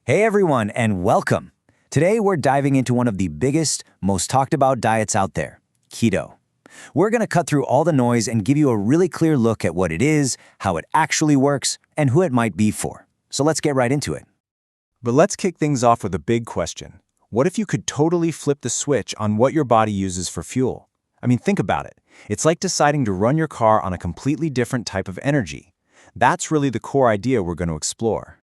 Hey everyone, and welcome. Today we're diving into one of the biggest, most talked about diets out there, keto. We're going to cut through all the noise and give you a really clear look at what it is, how it actually works, and who it might be for. So let's get right into it. But let's kick things off with a big question. What if you could totally flip the switch on what your body uses for fuel? I mean, think about it. It's like deciding to run your car on a completely different type of energy. That's really the core idea we're going to explore.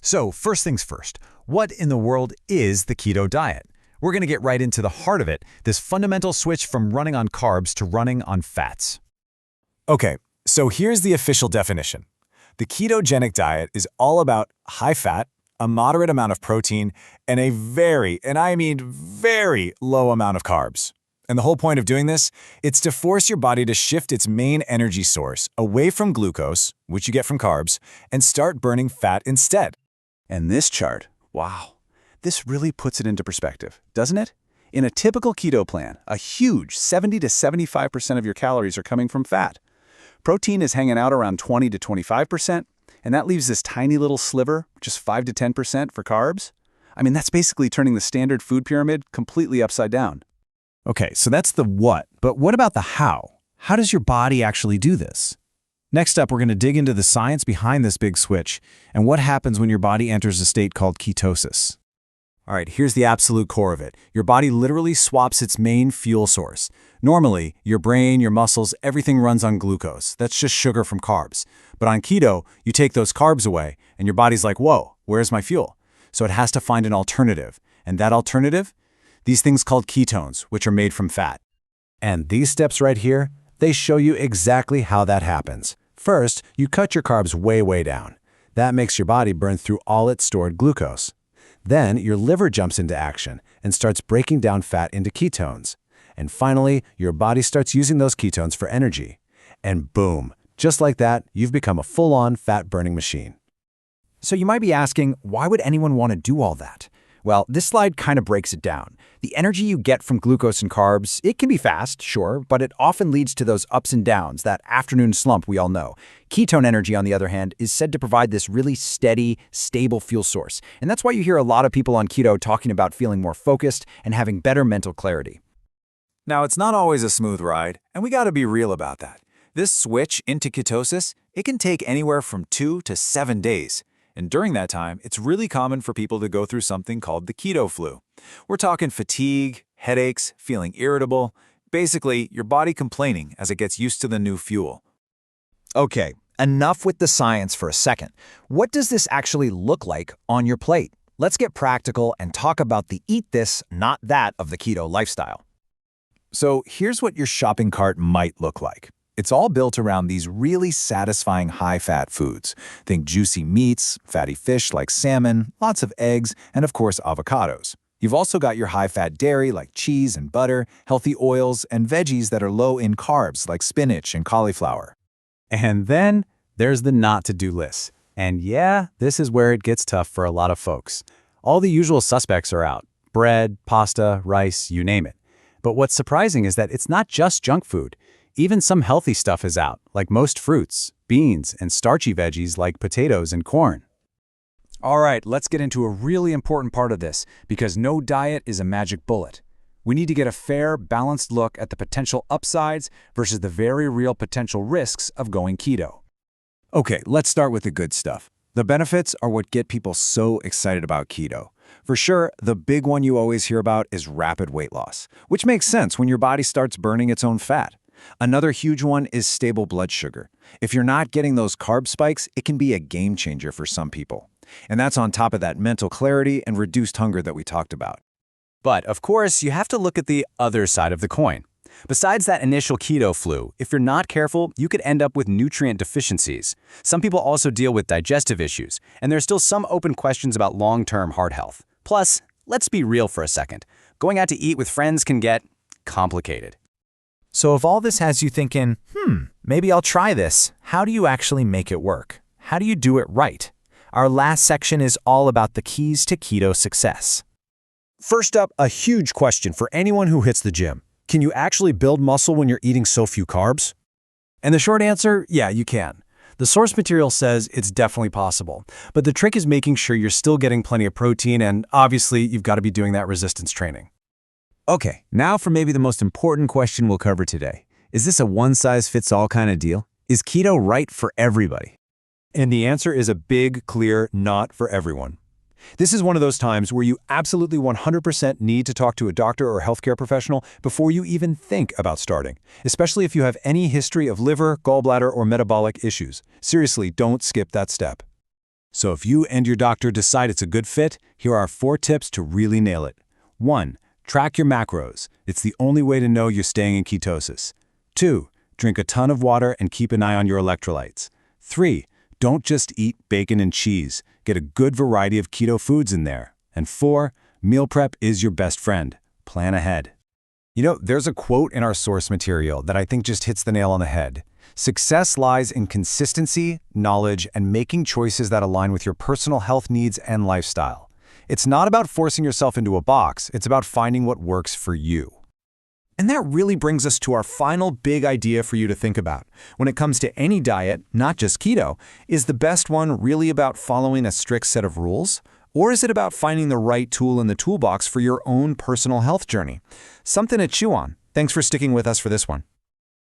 So first things first, what in the world is the keto diet? We're going to get right into the heart of it, this fundamental switch from running on carbs to running on fats. Okay, so here's the official definition. The ketogenic diet is all about high fat, a moderate amount of protein, and a very, and I mean very, low amount of carbs. And the whole point of doing this, it's to force your body to shift its main energy source away from glucose, which you get from carbs, and start burning fat instead. And this chart, wow, this really puts it into perspective, doesn't it? In a typical keto plan, a huge 70 to 75% of your calories are coming from fat. Protein is hanging out around 20 to 25%, and that leaves this tiny little sliver, just 5 to 10% for carbs. I mean, that's basically turning the standard food pyramid completely upside down. Okay, so that's the what, but what about the how? How does your body actually do this? Next up, we're going to dig into the science behind this big switch and what happens when your body enters a state called ketosis. All right, here's the absolute core of it. Your body literally swaps its main fuel source. Normally, your brain, your muscles, everything runs on glucose. That's just sugar from carbs. But on keto, you take those carbs away, and your body's like, whoa, where's my fuel? So it has to find an alternative. And that alternative? These things called ketones, which are made from fat. And these steps right here, they show you exactly how that happens. First, you cut your carbs way down. That makes your body burn through all its stored glucose. Then your liver jumps into action and starts breaking down fat into ketones. And finally, your body starts using those ketones for energy. And boom, just like that, you've become a full-on fat-burning machine. So you might be asking, why would anyone want to do all that? Well, this slide kind of breaks it down. The energy you get from glucose and carbs, it can be fast, sure, but it often leads to those ups and downs, that afternoon slump we all know. Ketone energy, on the other hand, is said to provide this really steady, stable fuel source. And that's why you hear a lot of people on keto talking about feeling more focused and having better mental clarity. Now, it's not always a smooth ride, and we gotta be real about that. This switch into ketosis, it can take anywhere from 2 to 7 days. And during that time, it's really common for people to go through something called the keto flu. We're talking fatigue, headaches, feeling irritable, basically your body complaining as it gets used to the new fuel. Okay, enough with the science for a second. What does this actually look like on your plate? Let's get practical and talk about the eat this, not that of the keto lifestyle. So here's what your shopping cart might look like. It's all built around these really satisfying high-fat foods. Think juicy meats, fatty fish like salmon, lots of eggs, and of course avocados. You've also got your high-fat dairy like cheese and butter, healthy oils, and veggies that are low in carbs like spinach and cauliflower. And then there's the not-to-do list. And yeah, this is where it gets tough for a lot of folks. All the usual suspects are out. Bread, pasta, rice, you name it. But what's surprising is that it's not just junk food. Even some healthy stuff is out, like most fruits, beans, and starchy veggies like potatoes and corn. All right, let's get into a really important part of this, because no diet is a magic bullet. We need to get a fair, balanced look at the potential upsides versus the very real potential risks of going keto. Okay, let's start with the good stuff. The benefits are what get people so excited about keto. For sure, the big one you always hear about is rapid weight loss, which makes sense when your body starts burning its own fat. Another huge one is stable blood sugar. If you're not getting those carb spikes, it can be a game changer for some people. And that's on top of that mental clarity and reduced hunger that we talked about. But, of course, you have to look at the other side of the coin. Besides that initial keto flu, if you're not careful, you could end up with nutrient deficiencies. Some people also deal with digestive issues, and there's still some open questions about long-term heart health. Plus, let's be real for a second. Going out to eat with friends can get complicated. So if all this has you thinking, maybe I'll try this, how do you actually make it work? How do you do it right? Our last section is all about the keys to keto success. First up, a huge question for anyone who hits the gym. Can you actually build muscle when you're eating so few carbs? And the short answer, yeah, you can. The source material says it's definitely possible, but the trick is making sure you're still getting plenty of protein, and obviously you've got to be doing that resistance training. Okay, now for maybe the most important question we'll cover today. Is this a one-size-fits-all kind of deal? Is keto right for everybody? And the answer is a big, clear not for everyone. This is one of those times where you absolutely 100% need to talk to a doctor or healthcare professional before you even think about starting, especially if you have any history of liver, gallbladder, or metabolic issues. Seriously, don't skip that step. So if you and your doctor decide it's a good fit, here are 4 tips to really nail it. 1. Track your macros. It's the only way to know you're staying in ketosis. 2. Drink a ton of water and keep an eye on your electrolytes. 3. Don't just eat bacon and cheese. Get a good variety of keto foods in there. And 4, meal prep is your best friend. Plan ahead. You know, there's a quote in our source material that I think just hits the nail on the head. Success lies in consistency, knowledge, and making choices that align with your personal health needs and lifestyle. It's not about forcing yourself into a box. It's about finding what works for you. And that really brings us to our final big idea for you to think about. When it comes to any diet, not just keto, is the best one really about following a strict set of rules? Or is it about finding the right tool in the toolbox for your own personal health journey? Something to chew on. Thanks for sticking with us for this one.